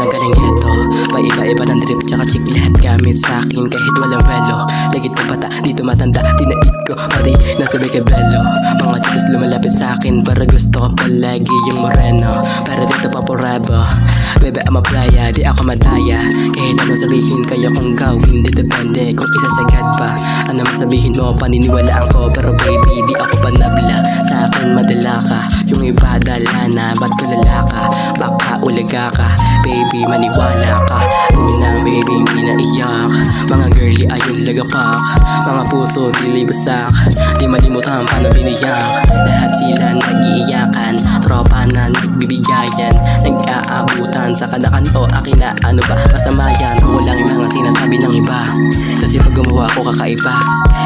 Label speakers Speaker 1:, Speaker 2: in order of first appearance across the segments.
Speaker 1: galing ghetto. Paiba-iba ng drip tsaka chiclet gamit sa akin kahit walang velo. Lagit ng bata, dito matanda, tinaig ko pati nasabay kay Bello. Mga chicks lumalapit sa akin para gusto ko palagi yung moreno. Para dito pa forever, baby I'm a playa, di ako madaya. Kahit ano sabihin kaya kong gawin, di depende kung isasagad pa. Ano man sabihin mo, paniniwalaan ko. Pero baby, di ako panabla, sa akin madala ka. Yung iba dala na, ba't kulala ka? Baka ulaga ka, baby maniwala ka. Dami na baby hindi naiyak, mga girly ayun lagapak. Mga puso nilibasak, di malimutan paano biniyak. Lahat sila nag-iiyakan, tropa na nagbibigayan, nag-aabutan sa kada kanto. Akin na ano ba, masama yan, kulang yung mga sinasabi ng iba. Kasi pag gumawa ko kakaiba,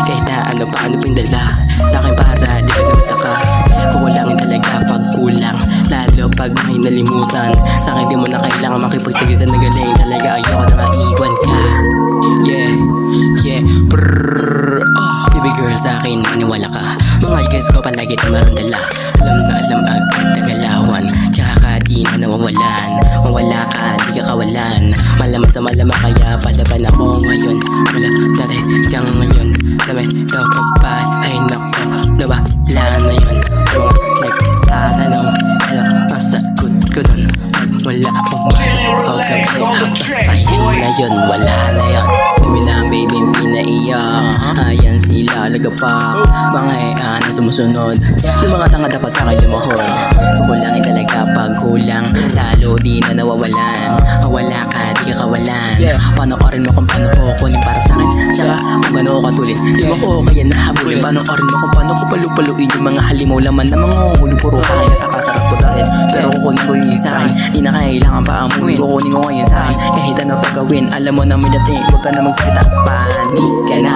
Speaker 1: kahit na ano pa ano pindala sa akin para di ka namataka. Kukulangin talaga pag kulang, lalo pag may nalimutan. Sa akin di mo na kailangan makipagtagisan na galing. Talaga ayoko na maiwan ka. Yeah, brrrr. Oh, baby girl sa akin maniwala ka. Mga guys ko palagi na marandala, alam na alam agad na galawan. Tsaka ka di na nawawalan, mawala ka di ka kawalan. Malaman sa malaman kaya palaban ako ngayon. Wala dati kang ngayon, dami daw pa ay nako, nawala na yun. Mga nagtatanong ano masagot ko dun, wala akong basta yun na yun, wala na yun. Dami na baby pinaiyak, ayan sila lagapak. Mga na sumusunod, yung mga tanga dapat sa akin lumuhod. Kukulangin talaga pag kulang, lalo di na nawawalan. Mawala ka, di ka kawalan. Panoorin mo kung paano ko kunin para sa akin, tsaka kung gano'n ko katulin. Di mo ko kaya nahabulin. Panoorin mo kung paano ko palupaluin yung mga halimaw laman na mga hulong puro kain at akasarap ko dahil. Pero kukunin ko yung sa akin, di na kailangan pa amuin. Kukunin ko ngayon sa akin, kahit ano pagawin. Alam mo na may dating, huwag ka na magsalita, panis ka na.